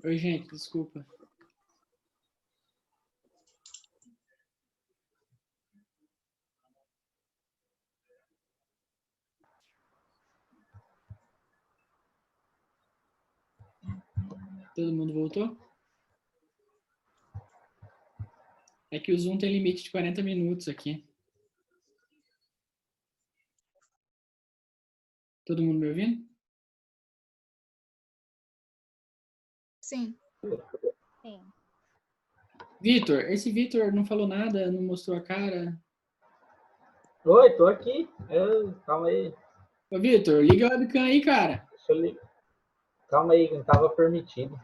Oi, gente, desculpa. Todo mundo voltou? É que o Zoom tem limite de 40 minutos aqui. Todo mundo me ouvindo? Sim. Sim. Vitor, esse Vitor não falou nada, não mostrou a cara. Oi, tô aqui. Calma aí. Ô, Vitor, liga a webcam aí, cara. Deixa eu ligar. Calma aí, não tava permitido.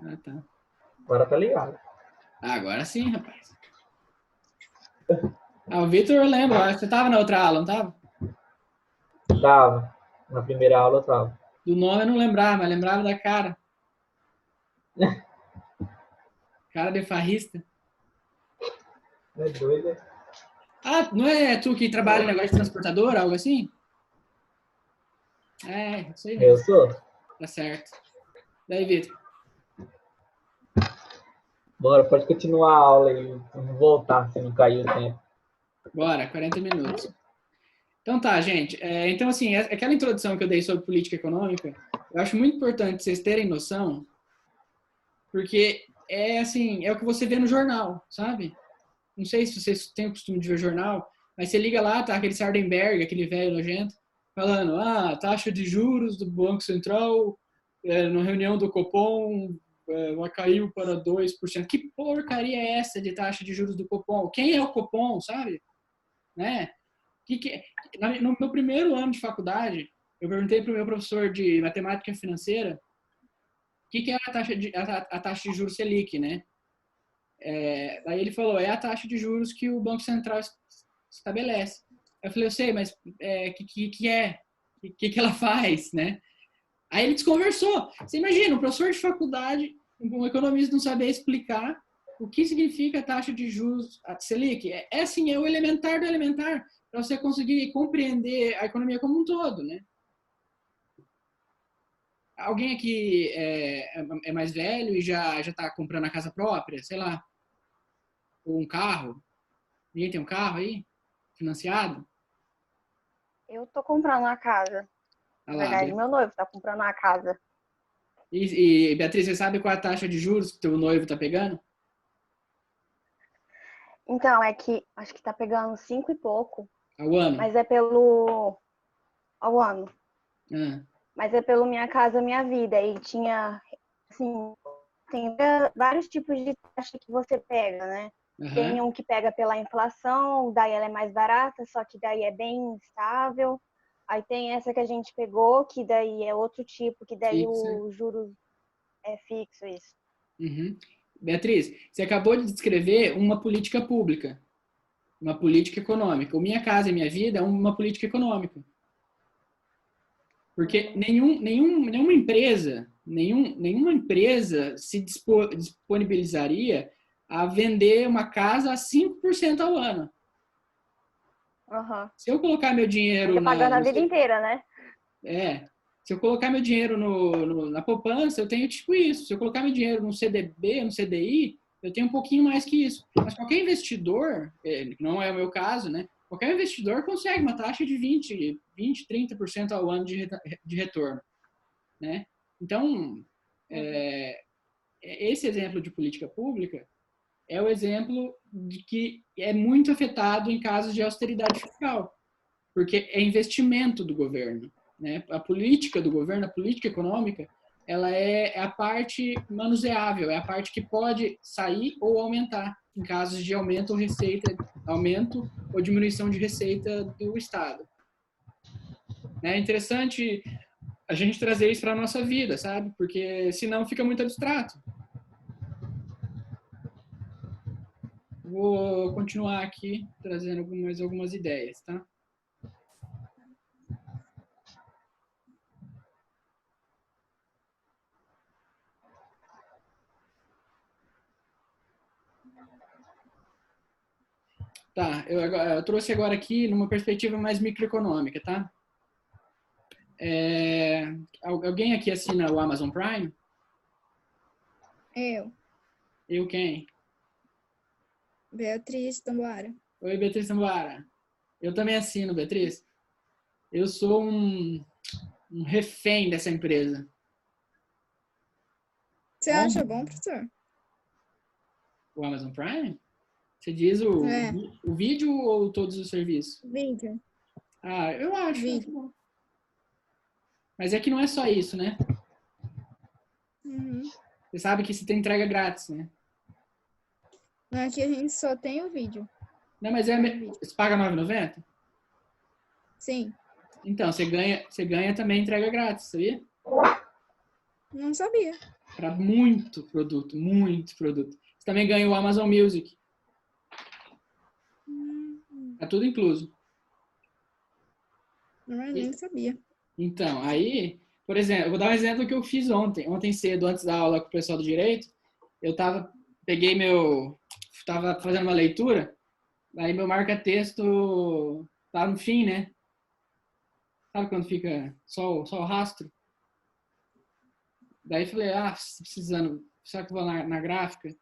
Ah, tá. Agora tá ligado. Ah, agora sim, rapaz. Ah, o Vitor eu lembro. Você tava na outra aula, não tava? Tava. Na primeira aula eu tava. Do nome eu não lembrava, mas lembrava da cara. Cara de farrista. É doido, né? Ah, não é tu que trabalha em negócio de transportador, algo assim? É, isso aí Eu mesmo. sou. Tá certo. Daí, Vitor. Bora, pode continuar a aula aí. Vamos voltar, se não cair o tempo. Bora, 40 minutos. Então tá, gente. Então, assim, aquela introdução que eu dei sobre política econômica, eu acho muito importante vocês terem noção, porque é assim, é o que você vê no jornal, sabe? Não sei se vocês têm o costume de ver jornal, mas você liga lá, tá aquele Sardenberg, aquele velho nojento, falando, taxa de juros do Banco Central, na reunião do Copom, caiu para 2%. Que porcaria é essa de taxa de juros do Copom? Quem é o Copom, sabe? Né? No meu primeiro ano de faculdade, eu perguntei para o meu professor de matemática financeira o que é a taxa de juros Selic, né? Daí ele falou, é a taxa de juros que o Banco Central estabelece. Eu falei, eu sei, mas que é? Que ela faz, né? Aí ele desconversou. Você imagina, um professor de faculdade, um economista não saber explicar o que significa a taxa de juros Selic. Assim, é o elementar do elementar para você conseguir compreender a economia como um todo, né? Alguém aqui é mais velho e já está comprando a casa própria, sei lá, ou um carro? Ninguém tem um carro aí? Financiado? Eu tô comprando uma casa. Ah Na lá. verdade, meu noivo tá comprando uma casa. Beatriz, você sabe qual é a taxa de juros que teu noivo tá pegando? Então, é que acho que tá pegando 5 e pouco, Ao ano? mas é pelo ao ano. Ah, Mas é pelo Minha Casa Minha Vida. E tinha, assim, tem vários tipos de taxa que você pega, né? Tem aham. um que pega pela inflação, daí ela é mais barata, só que daí é bem estável. Aí tem essa que a gente pegou, que daí é outro tipo, que daí Fixa. o juros é fixo, isso. Uhum. Beatriz, você acabou de descrever uma política pública, uma política econômica. O Minha Casa e Minha Vida é uma política econômica. Porque nenhuma empresa se disponibilizaria a vender uma casa a 5% ao ano. Uhum. Se eu colocar meu dinheiro Fica pagando a vida inteira, né? É, se eu colocar meu dinheiro na poupança, eu tenho tipo isso. Se eu colocar meu dinheiro no CDB, no CDI, eu tenho um pouquinho mais que isso. Mas qualquer investidor, que não é o meu caso, né? Qualquer investidor consegue uma taxa de 30% ao ano de retorno, né? Então, Uhum. esse exemplo de política pública é o exemplo de que é muito afetado em casos de austeridade fiscal, porque é investimento do governo, né? A política do governo, a política econômica, ela é a parte manuseável, é a parte que pode sair ou aumentar em casos de aumento ou diminuição de receita do Estado. É interessante a gente trazer isso para a nossa vida, sabe? Porque senão fica muito abstrato. Vou continuar aqui trazendo algumas ideias, tá? Tá, eu trouxe agora aqui numa perspectiva mais microeconômica, tá? Alguém aqui assina o Amazon Prime? Eu, Eu quem? Beatriz Tamboara. Oi, Beatriz Sambuara. Eu também assino, Beatriz. Eu sou um refém dessa empresa. Você acha bom, professor? O Amazon Prime? Você diz o, É, o vídeo ou todos os serviços? vídeo. Ah, eu acho Vídeo. bom. Mas é que não é só isso, né? Uhum. Você sabe que você tem entrega grátis, né? Aqui a gente só tem o vídeo. Não, mas você paga R$ 9,90? Sim, Então, você ganha também entrega grátis, sabia? não sabia. Para muito produto, muito produto. Você também ganha o Amazon Music. Tá tudo incluso. Eu nem sabia. Então, aí, por exemplo, eu vou dar um exemplo que eu fiz ontem cedo, antes da aula com o pessoal do direito, eu tava fazendo uma leitura, aí meu marca-texto tá no fim, né? Sabe quando fica só o rastro? Daí falei, precisando, será que eu vou na gráfica?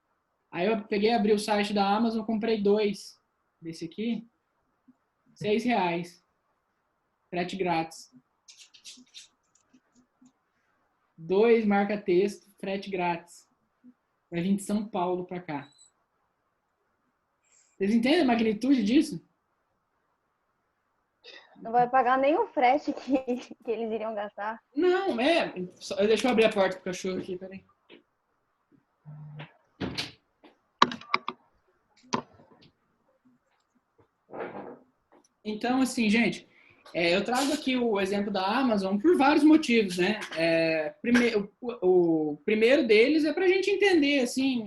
Aí eu peguei, abri o site da Amazon, comprei 2 desse aqui, R$ 6, frete grátis. 2 marca-texto, frete grátis. Vai vir de São Paulo para cá. Vocês entendem a magnitude disso? Não vai pagar nem o frete que eles iriam gastar. Não, deixa eu abrir a porta pro cachorro aqui, peraí. Então, assim, gente, eu trago aqui o exemplo da Amazon por vários motivos, né? O primeiro deles é para a gente entender, assim,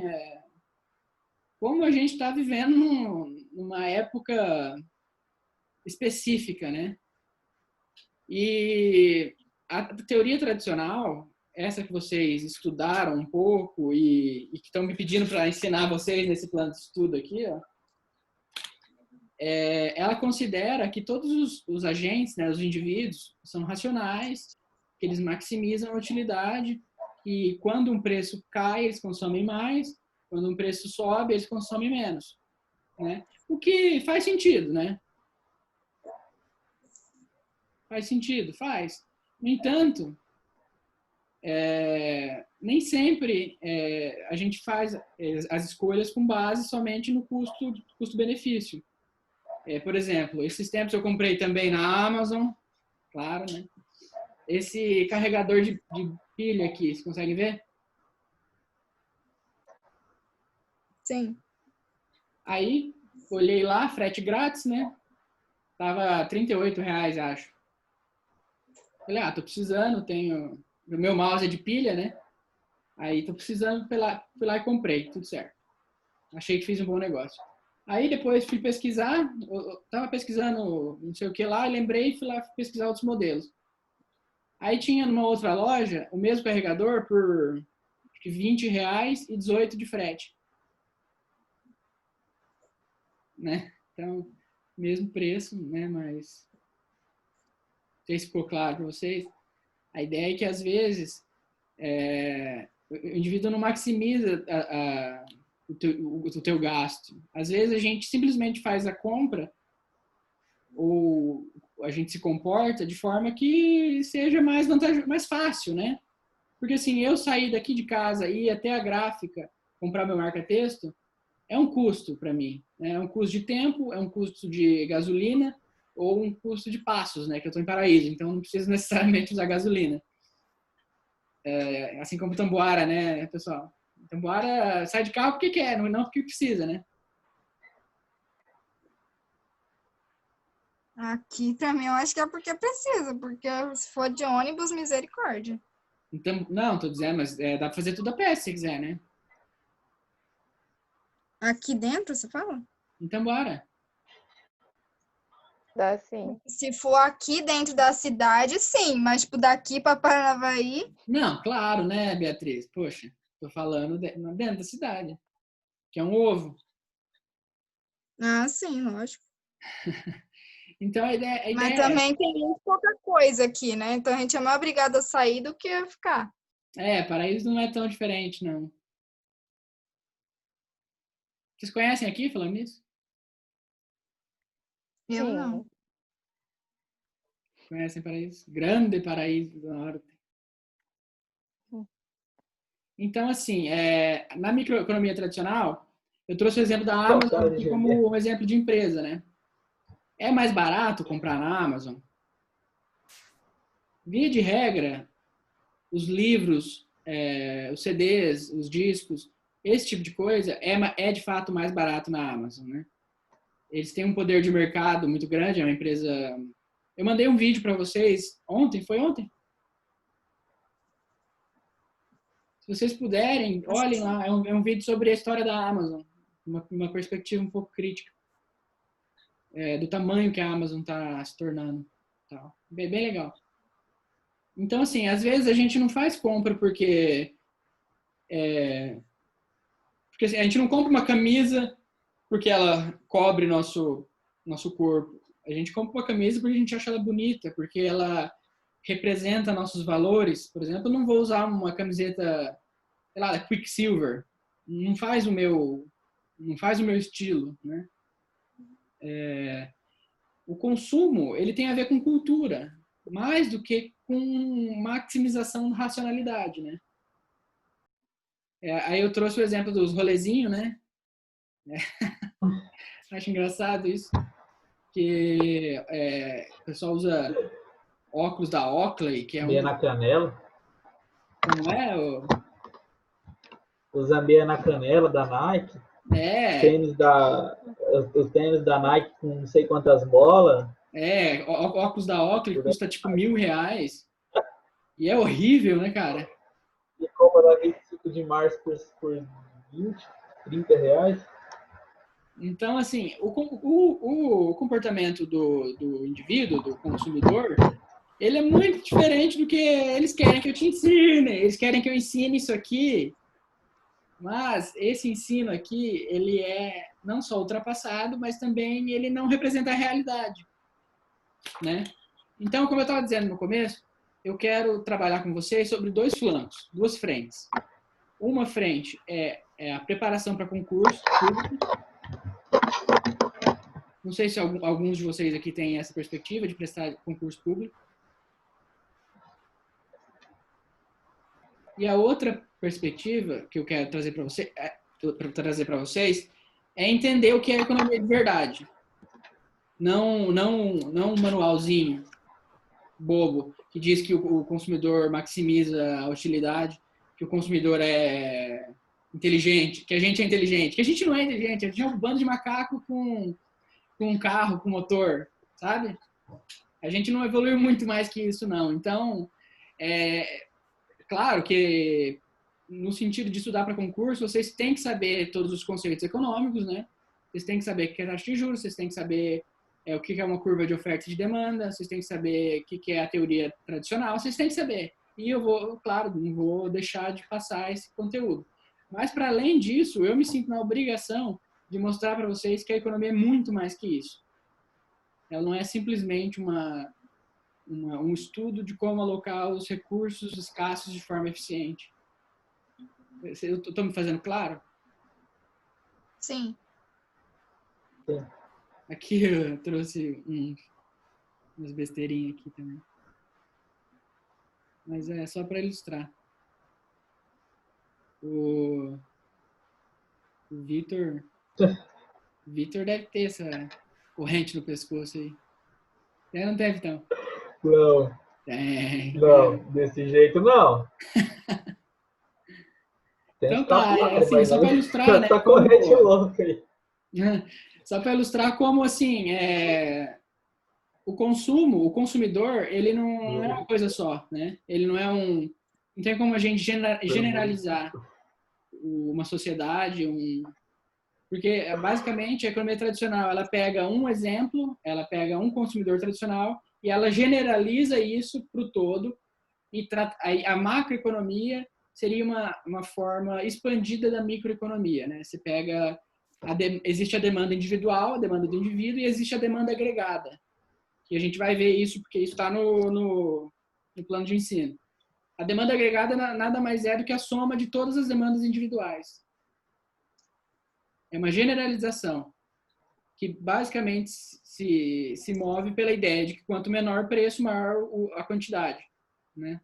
como a gente está vivendo numa época específica, né? E a teoria tradicional, essa que vocês estudaram um pouco e que estão me pedindo para ensinar vocês nesse plano de estudo aqui, ó, ela considera que todos os agentes, né, os indivíduos, são racionais, que eles maximizam a utilidade, e quando um preço cai, eles consomem mais, quando um preço sobe, eles consomem menos, né? O que faz sentido, né? Faz sentido? Faz. No entanto, nem sempre a gente faz as escolhas com base somente no custo-benefício. Por exemplo, esses tempos eu comprei também na Amazon, claro, né? Esse carregador de pilha aqui, você consegue ver? Sim. Aí, olhei lá, frete grátis, né? Tava R$ 38, acho. Falei, tô precisando, tenho... O meu mouse é de pilha, né? Aí, tô precisando, fui lá e comprei, tudo certo. Achei que fiz um bom negócio. Aí, depois fui pesquisar, eu tava pesquisando não sei o que lá, e lembrei e fui lá pesquisar outros modelos. Aí tinha numa outra loja o mesmo carregador por R$ 20 e 18 de frete. Né? Então, mesmo preço, né? Mas não sei se ficou claro para vocês. A ideia é que às vezes o indivíduo não maximiza o teu gasto. Às vezes a gente simplesmente faz a compra ou a gente se comporta de forma que seja mais vantajoso, mais fácil, né? Porque assim, eu sair daqui de casa e ir até a gráfica comprar meu marca-texto é um custo para mim. Né? É um custo de tempo, é um custo de gasolina ou um custo de passos, né? Que eu estou em Paraíso, então não preciso necessariamente usar gasolina. Assim como Tamboara, né, pessoal? Tamboara sai de carro porque quer, não porque precisa, né? Aqui, pra mim, eu acho que é porque precisa, porque se for de ônibus, misericórdia. Então, não, tô dizendo, mas dá para fazer tudo a pé se quiser, né? Aqui dentro, você fala? Em Tamboara. Dá sim. Se for aqui dentro da cidade, sim, mas tipo, daqui para Paranavaí, Não, claro, né, Beatriz? Poxa, tô falando dentro da cidade, que é um ovo. sim, lógico. Então a ideia Mas é também tem muito pouca coisa aqui, né? Então a gente é mais obrigado a sair do que a ficar. Paraíso não é tão diferente, não. Vocês conhecem aqui, falando nisso? Eu Sim. não. Conhecem Paraíso? Grande Paraíso do Norte. Então, assim, na microeconomia tradicional, eu trouxe o exemplo da Amazon aqui como um exemplo de empresa, né? É mais barato comprar na Amazon? Via de regra, os livros, os CDs, os discos, esse tipo de coisa é de fato mais barato na Amazon, né? Eles têm um poder de mercado muito grande, é uma empresa... Eu mandei um vídeo para vocês ontem, foi ontem? Se vocês puderem, olhem lá, é um vídeo sobre a história da Amazon, uma perspectiva um pouco crítica, do tamanho que a Amazon está se tornando. Tal. Bem legal. Então, assim, às vezes a gente não faz compra porque assim, a gente não compra uma camisa porque ela cobre nosso corpo. A gente compra uma camisa porque a gente acha ela bonita, porque ela representa nossos valores. Por exemplo, eu não vou usar uma camiseta, sei lá, da Quicksilver. Não faz o meu estilo, né? O consumo, ele tem a ver com cultura, mais do que com maximização da racionalidade, né? Aí eu trouxe o exemplo dos rolezinhos, né? Acho engraçado isso, que o pessoal usa óculos da Oakley, que é Meia na canela. Não é? Usa meia na canela da Nike. Os tênis da Nike com não sei quantas bolas. Óculos da Oakley custa tipo R$1.000. E é horrível, né, cara? E compra na 25 de março por 20, R$30. Então, assim, o comportamento do indivíduo, do consumidor, ele é muito diferente do que eles querem que eu te ensine. Eles querem que eu ensine isso aqui, mas esse ensino aqui, ele é não só ultrapassado, mas também ele não representa a realidade, né? Então, como eu estava dizendo no começo, eu quero trabalhar com vocês sobre dois flancos, duas frentes. Uma frente é a preparação para concurso público. Não sei se alguns de vocês aqui têm essa perspectiva de prestar concurso público. E a outra perspectiva que eu quero trazer para vocês é entender o que é economia de verdade. Não um manualzinho bobo que diz que o consumidor maximiza a utilidade, que o consumidor é inteligente, que a gente é inteligente, que a gente não é inteligente, a gente é um bando de macaco com um carro, com motor, sabe? A gente não evoluiu muito mais que isso, não. Então, claro que no sentido de estudar para concurso, vocês têm que saber todos os conceitos econômicos, né? Vocês têm que saber o que é taxa de juros, vocês têm que saber o que é uma curva de oferta e de demanda, vocês têm que saber o que é a teoria tradicional, vocês têm que saber. E eu vou, claro, não vou deixar de passar esse conteúdo. Mas, para além disso, eu me sinto na obrigação de mostrar para vocês que a economia é muito mais que isso. Ela não é simplesmente um estudo de como alocar os recursos escassos de forma eficiente. Eu estou me fazendo claro? Sim. Sim. Aqui eu trouxe umas besteirinhas aqui também. Mas é só para ilustrar. O Vitor deve ter essa corrente no pescoço aí. Não deve, então. Não. Não, desse jeito não. Então tá, assim, só para ilustrar, né? Tá corrente louca aí. Só para ilustrar como, assim, o consumidor, ele não é uma coisa só, né? Ele não é não tem como a gente generalizar uma sociedade, porque basicamente a economia tradicional, ela pega um exemplo, ela pega um consumidor tradicional e ela generaliza isso para o todo, e a macroeconomia seria uma forma expandida da microeconomia, né? Você pega existe a demanda individual, a demanda do indivíduo, e existe a demanda agregada. E a gente vai ver isso porque isso está no plano de ensino. A demanda agregada nada mais é do que a soma de todas as demandas individuais. É uma generalização que basicamente se move pela ideia de que quanto menor o preço, maior a quantidade, né?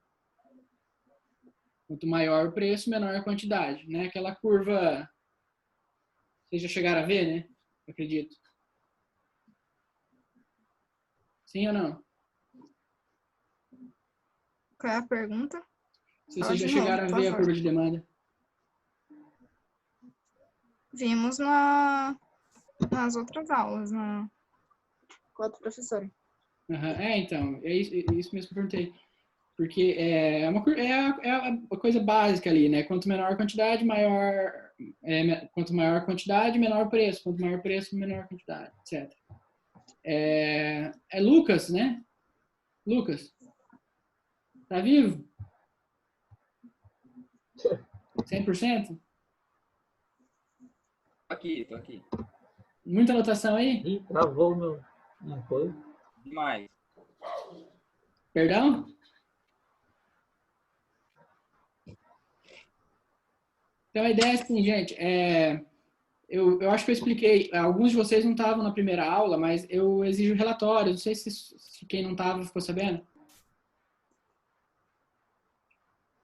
Quanto maior o preço, menor a quantidade, né? Aquela curva, vocês já chegaram a ver, né? Eu acredito. Sim ou não? Qual é a pergunta? Se Fala vocês já de novo, chegaram a por ver a favor. curva de demanda. Vimos nas outras aulas, com a outra professora. Uhum. Então, é isso mesmo que eu perguntei. Porque é a coisa básica ali, né? Quanto menor a quantidade, quanto maior a quantidade, menor o preço. Quanto maior o preço, menor a quantidade, etc. É Lucas, né? Lucas, tá vivo? 100%? Tô aqui. Muita anotação aí? Ih, travou meu. Não foi? Demais. Perdão? Então a ideia é assim, gente, eu acho que eu expliquei, alguns de vocês não estavam na primeira aula, mas eu exijo relatórios, não sei se quem não estava ficou sabendo.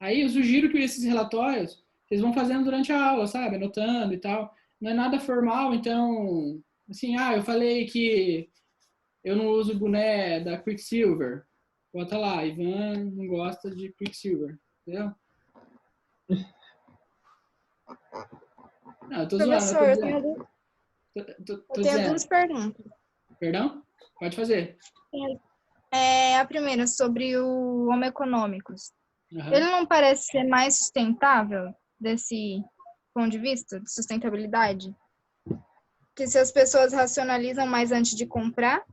Aí eu sugiro que esses relatórios vocês vão fazendo durante a aula, sabe? Anotando e tal. Não é nada formal, então, assim, eu falei que eu não uso boné da Quicksilver. Bota lá, Ivan não gosta de Quicksilver, entendeu? Não, eu tô zoando, eu tô Professor, dizendo. Tô eu tenho dizendo. duas perguntas. Perdão? Pode fazer. A primeira, sobre o Homo econômicos. Uhum. Ele não parece ser mais sustentável desse ponto de vista, de sustentabilidade? Que se as pessoas racionalizam mais antes de comprar,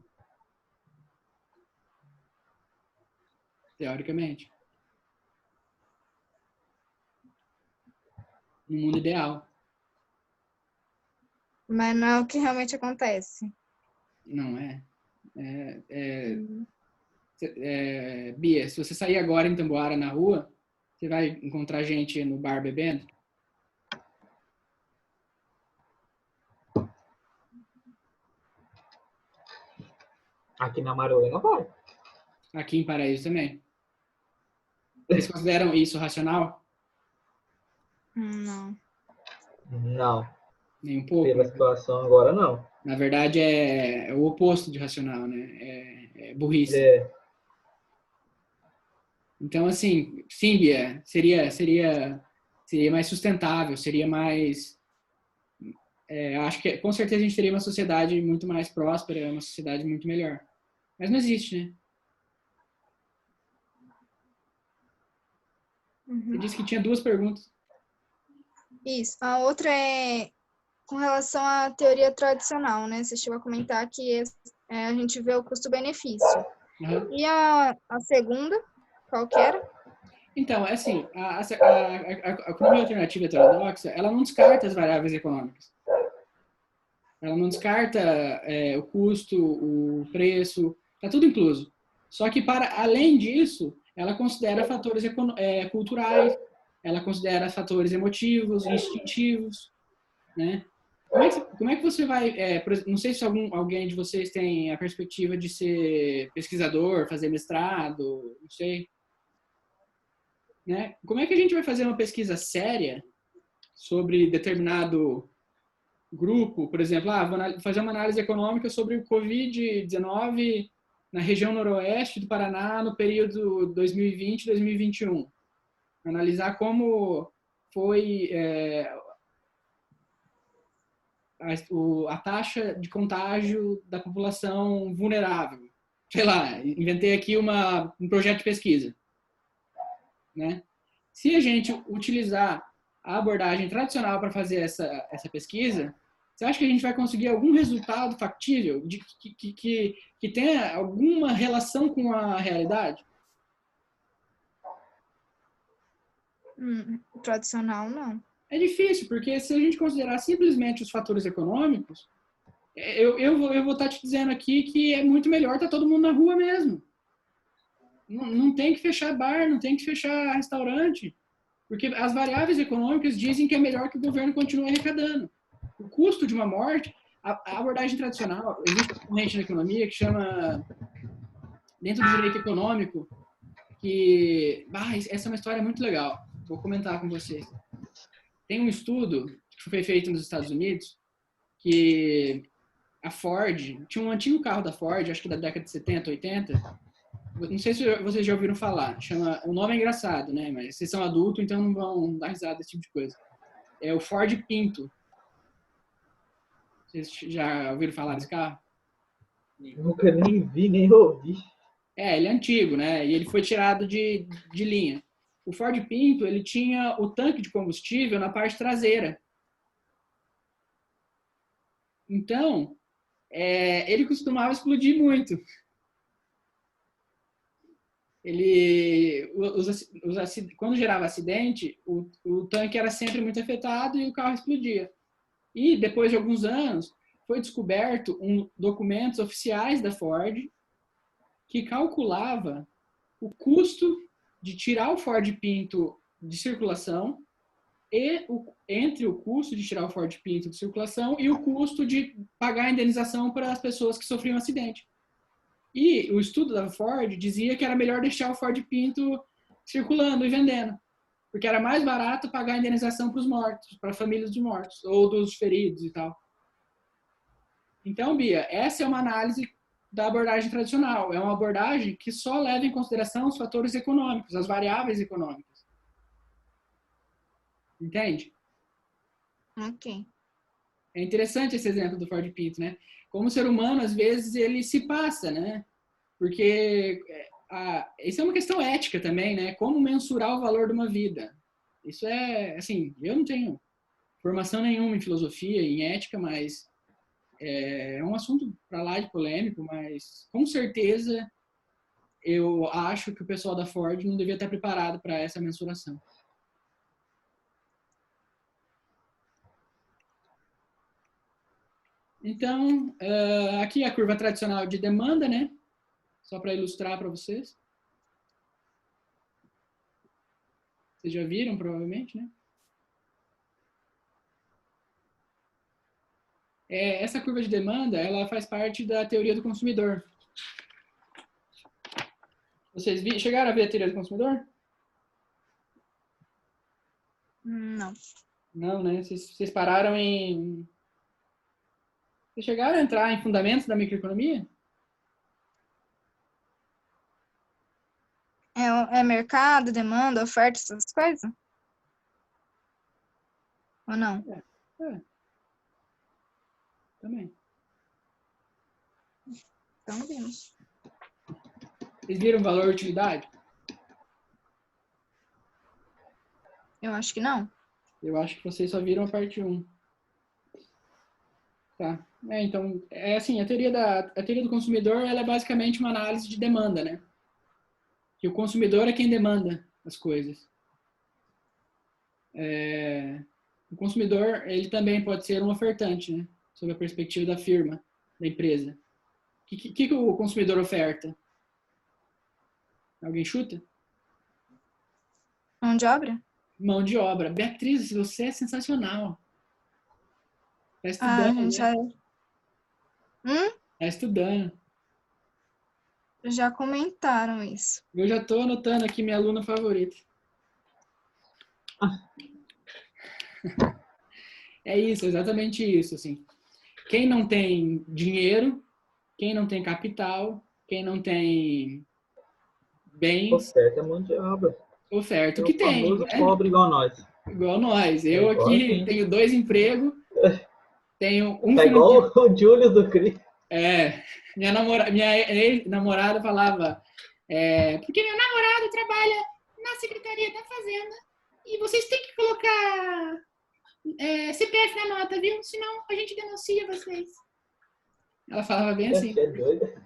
Teoricamente. No mundo ideal. mas não é o que realmente acontece. Não é. Bia, se você sair agora em Tamboara na rua, você vai encontrar gente no bar bebendo? Aqui na Maruena vai. Aqui em Paraíso também. Vocês consideram isso racional? Não. Não. Nem um pouco. Pela situação agora, não. Na verdade, é o oposto de racional, né? É burrice. É. Então, assim, sim, Bia, seria mais sustentável, seria mais... acho que com certeza a gente teria uma sociedade muito mais próspera, uma sociedade muito melhor. Mas não existe, né? Você disse que tinha duas perguntas. Isso. A outra é com relação à teoria tradicional, né? Você chegou a comentar que a gente vê o custo-benefício. Uhum. E a segunda, qual que era? Então, é assim, a economia alternativa heterodoxa, ela não descarta as variáveis econômicas. Ela não descarta o custo, o preço, está tudo incluso. Só que, para além disso, ela considera fatores culturais, ela considera fatores emotivos, instintivos, né? Como é que você vai... não sei se alguém de vocês tem a perspectiva de ser pesquisador, fazer mestrado, não sei. Né? Como é que a gente vai fazer uma pesquisa séria sobre determinado grupo, por exemplo, vou fazer uma análise econômica sobre o Covid-19 na região noroeste do Paraná no período 2020-2021. Analisar como foi a taxa de contágio da população vulnerável. Sei lá, inventei aqui um projeto de pesquisa. Né? Se a gente utilizar a abordagem tradicional para fazer essa pesquisa, você acha que a gente vai conseguir algum resultado factível que tenha alguma relação com a realidade? Tradicional, não. É difícil, porque se a gente considerar simplesmente os fatores econômicos, eu vou estar te dizendo aqui que é muito melhor estar todo mundo na rua mesmo. Não tem que fechar bar, não tem que fechar restaurante, porque as variáveis econômicas dizem que é melhor que o governo continue arrecadando. o custo de uma morte, a abordagem tradicional, existe uma corrente na economia que chama, dentro do direito econômico, que, essa é uma história muito legal, vou comentar com vocês. Tem um estudo que foi feito nos Estados Unidos, que a Ford, tinha um antigo carro da Ford, acho que da década de 70, 80, não sei se vocês já ouviram falar, o nome é engraçado, né? Mas vocês são adultos, então não vão dar risada desse tipo de coisa. É o Ford Pinto. Vocês já ouviram falar desse carro? Nunca nem vi, nem ouvi. Ele é antigo, né? E ele foi tirado de linha. O Ford Pinto, ele tinha o tanque de combustível na parte traseira. Então, ele costumava explodir muito. Quando gerava acidente, o tanque era sempre muito afetado e o carro explodia. E depois de alguns anos, foi descoberto documentos oficiais da Ford que calculava o custo de tirar o Ford Pinto de circulação entre o custo de tirar o Ford Pinto de circulação e o custo de pagar a indenização para as pessoas que sofriam um acidente. E o estudo da Ford dizia que era melhor deixar o Ford Pinto circulando e vendendo, porque era mais barato pagar a indenização para os mortos, para famílias dos mortos, ou dos feridos e tal. Então, Bia, essa é uma análise da abordagem tradicional. É uma abordagem que só leva em consideração os fatores econômicos, as variáveis econômicas. Entende? Ok. É interessante esse exemplo do Ford Pinto, né? Como o ser humano, às vezes, ele se passa, né? Porque isso é uma questão ética também, né? Como mensurar o valor de uma vida. Isso é, assim, eu não tenho formação nenhuma em filosofia, em ética, mas é um assunto para lá de polêmico, mas com certeza eu acho que o pessoal da Ford não devia estar preparado para essa mensuração. Então, aqui a curva tradicional de demanda, né? Só para ilustrar para vocês. Vocês já viram, provavelmente, né? Essa curva de demanda, ela faz parte da teoria do consumidor. Vocês chegaram a ver a teoria do consumidor? Não. Não, né? Vocês pararam em... Vocês chegaram a entrar em fundamentos da microeconomia? É mercado, demanda, oferta, essas coisas? Ou não? Também. Então vimos. Vocês viram valor e utilidade? Eu acho que não. Eu acho que vocês só viram a parte 1. Tá. Então, assim, a teoria do consumidor, ela é basicamente uma análise de demanda, né? Que o consumidor é quem demanda as coisas. O consumidor, ele também pode ser um ofertante, né? Sob a perspectiva da firma, da empresa. O que o consumidor oferta? Alguém chuta? Mão de obra? Mão de obra. Beatriz, você é sensacional. Tá A estudando, gente né? Tá estudando. já comentaram isso. Eu já tô anotando aqui minha aluna favorita. É isso, exatamente isso, assim. Quem não tem dinheiro, quem não tem capital, quem não tem bens, Oferta é mão de obra. oferta o É que o tem, famoso né? pobre igual nós. Igual nós. Eu igual aqui assim. tenho 2 empregos, tenho um Tá igual o Júlio do Cris. Minha ex-namorada falava, porque meu namorado trabalha na Secretaria da Fazenda e vocês têm que colocar CPF na nota, viu? Senão a gente denuncia vocês. Ela falava bem assim. Você é doida?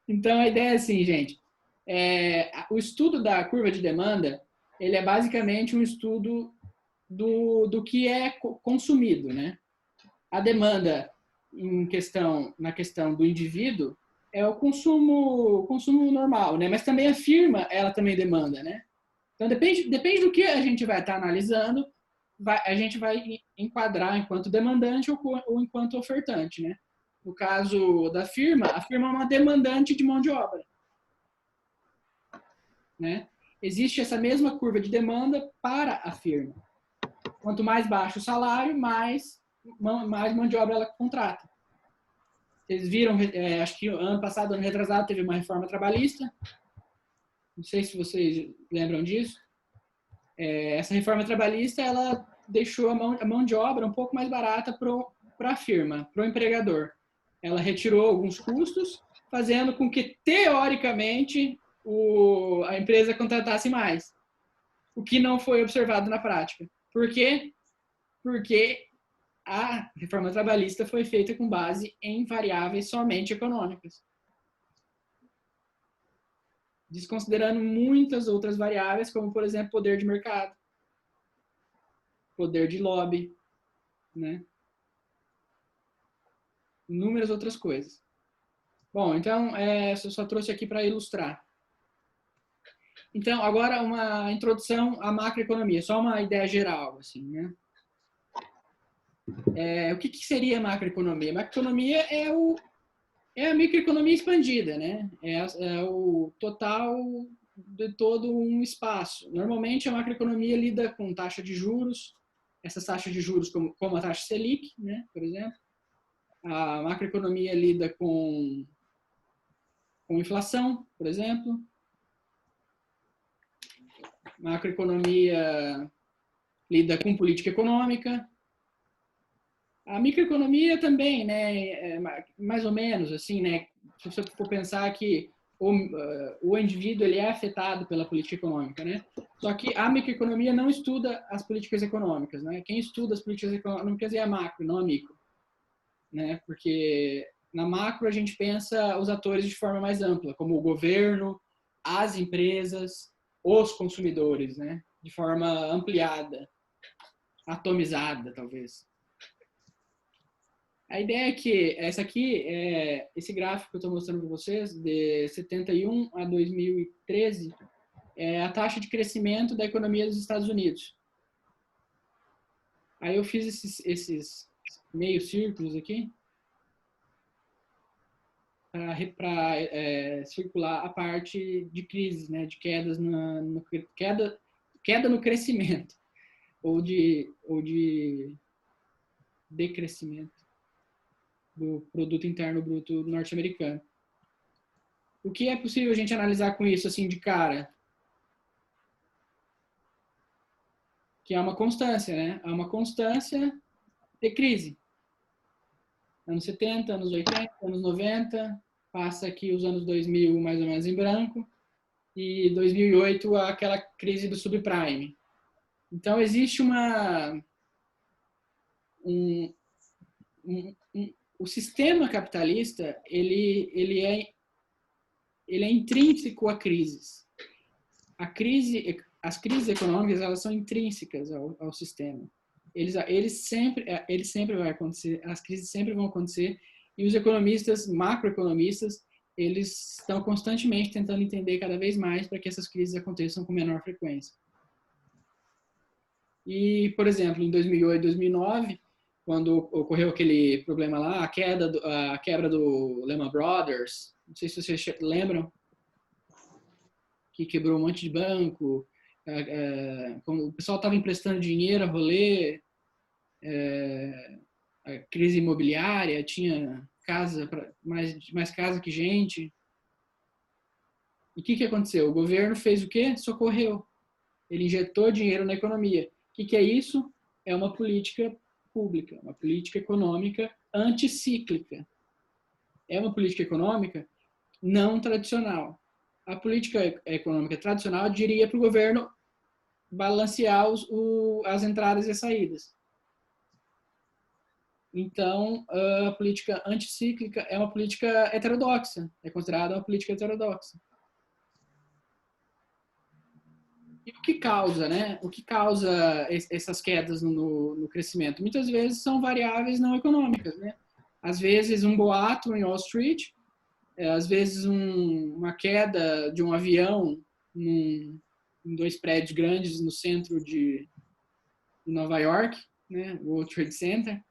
Então a ideia é assim, gente. O estudo da curva de demanda, ele é basicamente um estudo do que é consumido, né? A demanda na questão do indivíduo é o consumo normal, né? Mas também a firma, ela também demanda, né? Então depende do que a gente vai estar analisando, a gente vai enquadrar enquanto demandante ou enquanto ofertante, né? No caso da firma, a firma é uma demandante de mão de obra, né? Existe essa mesma curva de demanda para a firma. Quanto mais baixo o salário, mais mão de obra ela contrata. Vocês viram, acho que ano passado, ano retrasado, teve uma reforma trabalhista. Não sei se vocês lembram disso. Essa reforma trabalhista, ela deixou a mão de obra um pouco mais barata para a firma, para o empregador. Ela retirou alguns custos, fazendo com que, teoricamente, a empresa contratasse mais. O que não foi observado na prática. Por quê? Porque a reforma trabalhista foi feita com base em variáveis somente econômicas, desconsiderando muitas outras variáveis, como, por exemplo, poder de mercado, poder de lobby, né? Inúmeras outras coisas. Bom, então, eu só trouxe aqui para ilustrar. Então, agora uma introdução à macroeconomia, só uma ideia geral, assim, né? O que seria macroeconomia? Macroeconomia é a microeconomia expandida, né? É o total de todo um espaço. Normalmente, a macroeconomia lida com taxa de juros, essas taxas de juros como a taxa Selic, né, por exemplo. A macroeconomia lida com inflação, por exemplo. Macroeconomia lida com política econômica. A microeconomia também, né, mais ou menos assim, né, se você for pensar que o indivíduo ele é afetado pela política econômica, né? Só que a microeconomia não estuda as políticas econômicas, né? Quem estuda as políticas econômicas é a macro, não a micro, né? Porque na macro a gente pensa os atores de forma mais ampla, como o governo, as empresas, os consumidores, né? De forma ampliada, atomizada, talvez. A ideia é que esse gráfico que eu estou mostrando para vocês, de 71 a 2013, é a taxa de crescimento da economia dos Estados Unidos. Aí eu fiz esses meio círculos aqui para circular a parte de crises, né, de quedas queda no crescimento ou de decrescimento do produto interno bruto norte-americano. O que é possível a gente analisar com isso assim de cara? Que é uma constância, né? É uma constância de crise. Anos 70, anos 80, anos 90, passa aqui os anos 2000 mais ou menos em branco, e 2008 aquela crise do subprime. Então existe o sistema capitalista ele é intrínseco a crises. As crises econômicas elas são intrínsecas ao sistema. Eles sempre vai acontecer, as crises sempre vão acontecer, e os economistas, macroeconomistas, eles estão constantemente tentando entender cada vez mais para que essas crises aconteçam com menor frequência. E, por exemplo, em 2008, 2009, quando ocorreu aquele problema lá, a quebra do Lehman Brothers, não sei se vocês lembram, que quebrou um monte de banco, o pessoal estava emprestando dinheiro a rolê, a crise imobiliária, tinha mais casa que gente. E o que aconteceu? O governo fez o quê? Socorreu. Ele injetou dinheiro na economia. O que é isso? É uma política pública, uma política econômica anticíclica. É uma política econômica não tradicional. A política econômica tradicional diria para o governo balancear as entradas e as saídas. Então, a política anticíclica é uma política heterodoxa, é considerada uma política heterodoxa. E o que causa, né? O que causa essas quedas no crescimento? Muitas vezes são variáveis não econômicas, né? Às vezes um boato em Wall Street, às vezes uma queda de um avião em 2 prédios grandes no centro Nova York, né, o World Trade Center.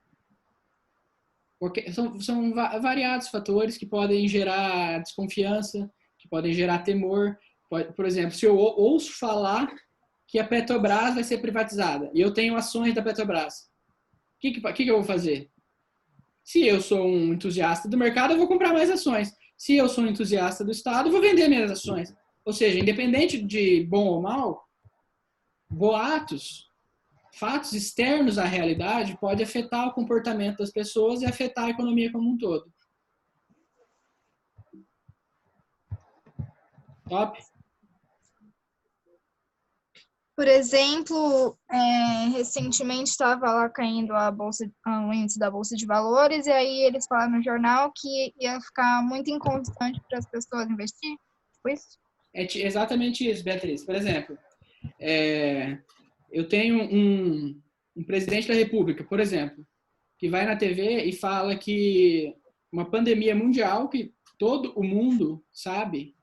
Porque são variados fatores que podem gerar desconfiança, que podem gerar temor. Por exemplo, se eu ouço falar que a Petrobras vai ser privatizada e eu tenho ações da Petrobras, o que eu vou fazer? Se eu sou um entusiasta do mercado, eu vou comprar mais ações. Se eu sou um entusiasta do Estado, eu vou vender minhas ações. Ou seja, independente de bom ou mal, boatos, fatos externos à realidade podem afetar o comportamento das pessoas e afetar a economia como um todo. Top? Por exemplo, recentemente estava lá caindo o índice da Bolsa de Valores, e aí eles falaram no jornal que ia ficar muito inconstante para as pessoas investir. Foi isso? É exatamente isso, Beatriz. Por exemplo, eu tenho um presidente da República, por exemplo, que vai na TV e fala que uma pandemia mundial, que todo o mundo sabe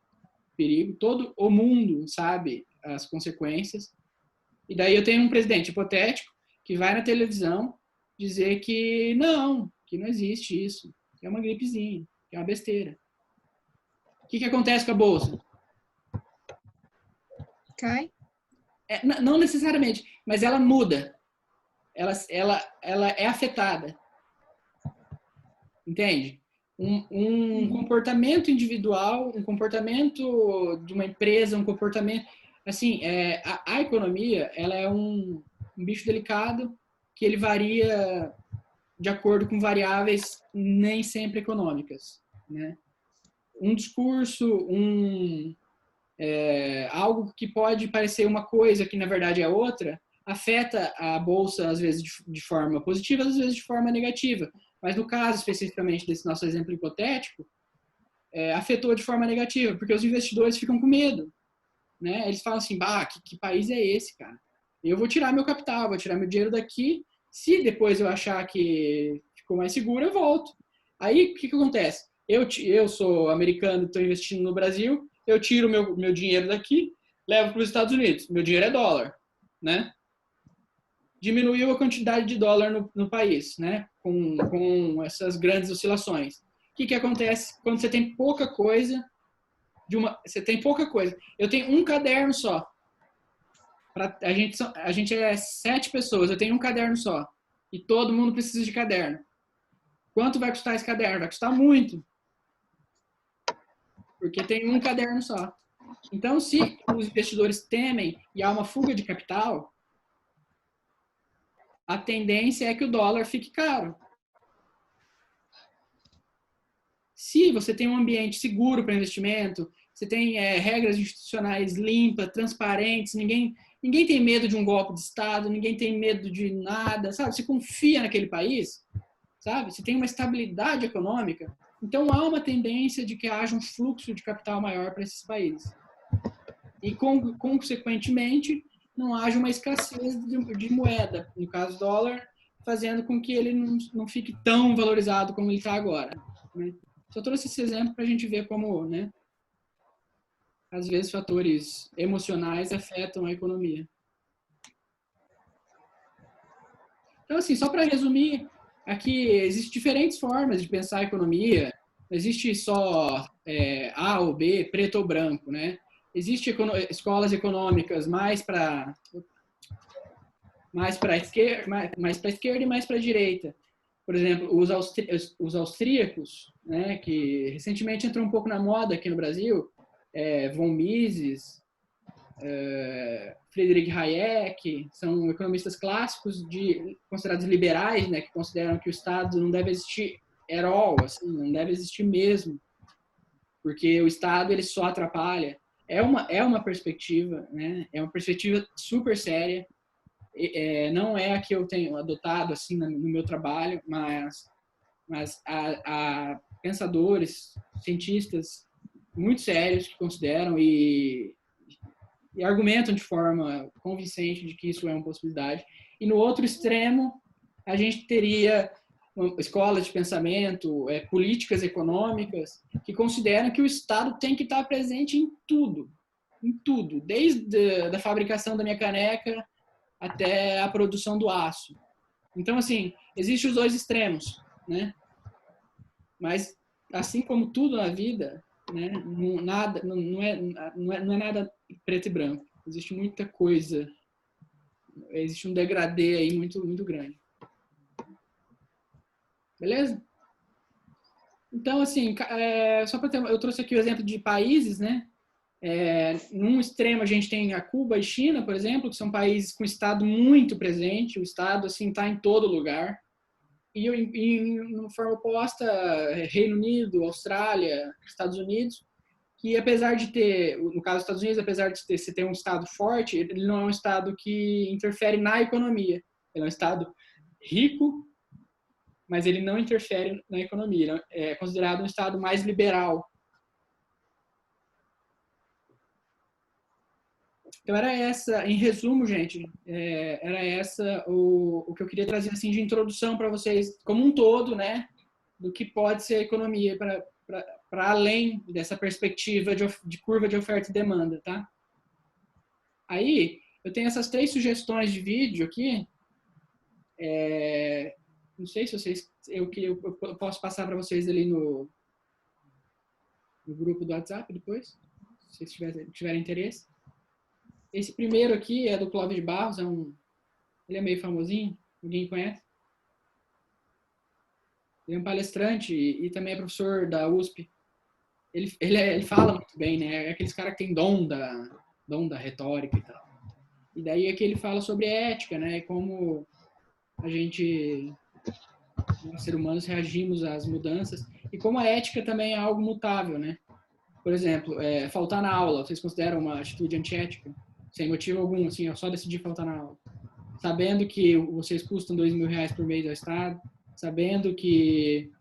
o perigo, todo o mundo sabe as consequências. E daí eu tenho um presidente hipotético que vai na televisão dizer que não existe isso, que é uma gripezinha, que é uma besteira. O que acontece com a Bolsa? Cai? Não necessariamente, mas ela muda. Ela é afetada. Entende? Um comportamento individual, um comportamento de uma empresa, um comportamento... Assim, a economia, ela é um bicho delicado que ele varia de acordo com variáveis nem sempre econômicas, né? Um discurso, algo que pode parecer uma coisa que na verdade é outra, afeta a bolsa às vezes de forma positiva, às vezes de forma negativa. Mas no caso especificamente desse nosso exemplo hipotético, afetou de forma negativa, porque os investidores ficam com medo, né? Eles falam assim, que país é esse, cara? Eu vou tirar meu capital, vou tirar meu dinheiro daqui, se depois eu achar que ficou mais seguro, eu volto. Aí, o que acontece? Eu sou americano, estou investindo no Brasil, eu tiro meu dinheiro daqui, levo para os Estados Unidos. Meu dinheiro é dólar, né? Diminuiu a quantidade de dólar no país, né? Com essas grandes oscilações. O que acontece quando você tem pouca coisa? Você tem pouca coisa. Eu tenho um caderno só. A gente é 7 pessoas, eu tenho um caderno só. E todo mundo precisa de caderno. Quanto vai custar esse caderno? Vai custar muito. Porque tem um caderno só. Então, se os investidores temem e há uma fuga de capital, a tendência é que o dólar fique caro. Se você tem um ambiente seguro para investimento, você tem regras institucionais limpas, transparentes, ninguém tem medo de um golpe de Estado, ninguém tem medo de nada, sabe? Você confia naquele país, sabe? Você tem uma estabilidade econômica, então há uma tendência de que haja um fluxo de capital maior para esses países. E, consequentemente, não haja uma escassez de moeda, no caso dólar, fazendo com que ele não fique tão valorizado como ele está agora, né? Só trouxe esse exemplo para a gente ver como, né, às vezes fatores emocionais afetam a economia. Então, assim, só para resumir, aqui existem diferentes formas de pensar a economia. Não existe só A ou B, preto ou branco, né? Existem escolas econômicas mais para a esquerda e mais para a direita. Por exemplo, os austríacos, né, que recentemente entrou um pouco na moda aqui no Brasil, von Mises, Friedrich Hayek, são economistas clássicos considerados liberais, né, que consideram que o Estado não deve existir at all, assim, não deve existir mesmo, porque o Estado ele só atrapalha. É uma perspectiva, né, é uma perspectiva super séria. Não é a que eu tenho adotado assim no meu trabalho, mas há pensadores, cientistas muito sérios que consideram e argumentam de forma convincente de que isso é uma possibilidade. E no outro extremo, a gente teria escolas de pensamento, políticas econômicas, que consideram que o Estado tem que estar presente em tudo, desde a fabricação da minha caneca até a produção do aço. Então, assim, existem os dois extremos, né? Mas, assim como tudo na vida, né, não é nada preto e branco. Existe muita coisa. Existe um degradê aí muito, muito grande. Beleza? Então, assim, só para ter, eu trouxe aqui o exemplo de países, né? Num extremo a gente tem a Cuba e China, por exemplo, que são países com o Estado muito presente. O Estado, assim, está em todo lugar. E de forma oposta, Reino Unido, Austrália, Estados Unidos, que apesar de ter, no caso dos Estados Unidos, apesar de se ter um Estado forte, ele não é um Estado que interfere na economia. Ele é um Estado rico, mas ele não interfere na economia. É considerado um Estado mais liberal. Então era essa, em resumo, gente, era essa o que eu queria trazer assim de introdução para vocês, como um todo, né, do que pode ser a economia para além dessa perspectiva de curva de oferta e demanda, tá? Aí eu tenho essas 3 sugestões de vídeo aqui. Não sei se vocês, eu posso passar para vocês ali no grupo do WhatsApp depois, se vocês tiverem interesse. Esse primeiro aqui é do Clóvis de Barros, ele é meio famosinho, ninguém conhece. Ele é um palestrante e também é professor da USP. Ele fala muito bem, né? É aqueles caras que tem dom da retórica e tal. E daí aqui ele fala sobre ética, né? Como a gente, nós seres humanos, reagimos às mudanças e como a ética também é algo mutável, né? Por exemplo, faltar na aula, vocês consideram uma atitude antiética? Sem motivo algum, assim, eu só decidi faltar na aula. Sabendo que vocês custam R$2.000 por mês ao Estado, sabendo que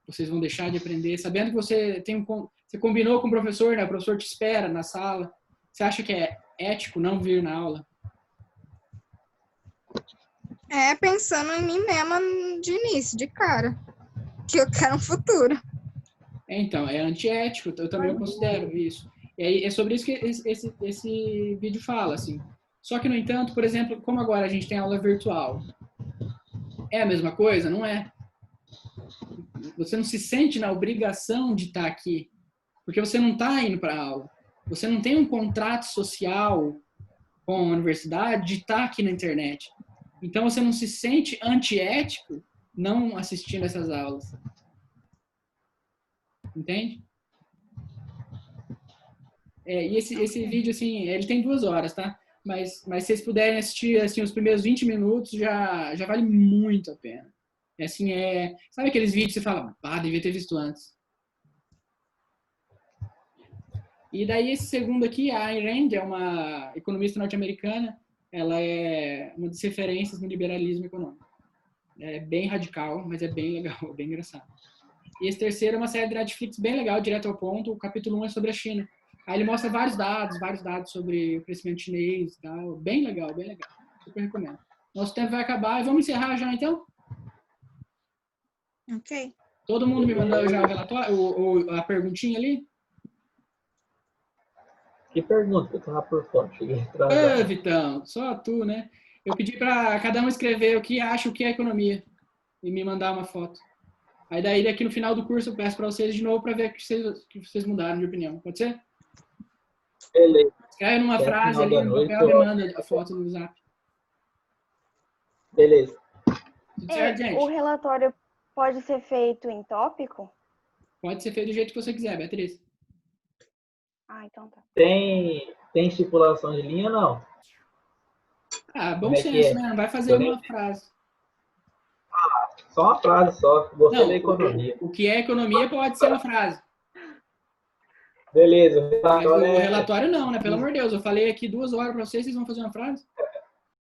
vocês vão deixar de aprender, sabendo que você combinou com o professor, né? O professor te espera na sala. Você acha que é ético não vir na aula? Pensando em mim mesma de início, de cara. Que eu quero um futuro. Então, é antiético, eu também considero isso. E aí, é sobre isso que esse vídeo fala, assim. Só que, no entanto, por exemplo, como agora a gente tem aula virtual, é a mesma coisa? Não é. Você não se sente na obrigação de estar aqui, porque você não está indo para a aula. Você não tem um contrato social com a universidade de estar aqui na internet. Então, você não se sente antiético não assistindo essas aulas. Entende? E esse vídeo, assim, ele tem 2 horas, tá? Mas se vocês puderem assistir, assim, os primeiros 20 minutos, já vale muito a pena. Assim, sabe aqueles vídeos que você fala, devia ter visto antes. E daí esse segundo aqui, a Ayn Rand, é uma economista norte-americana, ela é uma das referências no liberalismo econômico. É bem radical, mas é bem legal, bem engraçado. E esse terceiro é uma série de Netflix bem legal, direto ao ponto. O capítulo 1 é sobre a China. Aí ele mostra vários dados sobre o crescimento chinês e tal. Bem legal, bem legal. Super recomendo. Nosso tempo vai acabar e vamos encerrar já, então? Ok. Todo mundo me mandou já o relatório, a perguntinha ali? Que pergunta? Eu tava por fora, cheguei atrasado. Vitão, só tu, né? Eu pedi para cada um escrever o que acha o que é economia e me mandar uma foto. Aí daí aqui no final do curso eu peço para vocês de novo para ver que vocês mudaram de opinião. Pode ser? Beleza. Escreve numa frase ali no papel e manda a foto no zap. Beleza. Tudo certo, gente? O relatório pode ser feito em tópico? Pode ser feito do jeito que você quiser, Beatriz. Então tá. Tem estipulação de linha ou não? Bom senso, né? Não vai fazer uma frase. Só uma frase só. Gostei Não, da economia. o que é economia pode ser uma frase. Beleza. Mas o relatório não, né? Pelo amor de Deus. Eu falei aqui 2 horas para vocês vão fazer uma frase?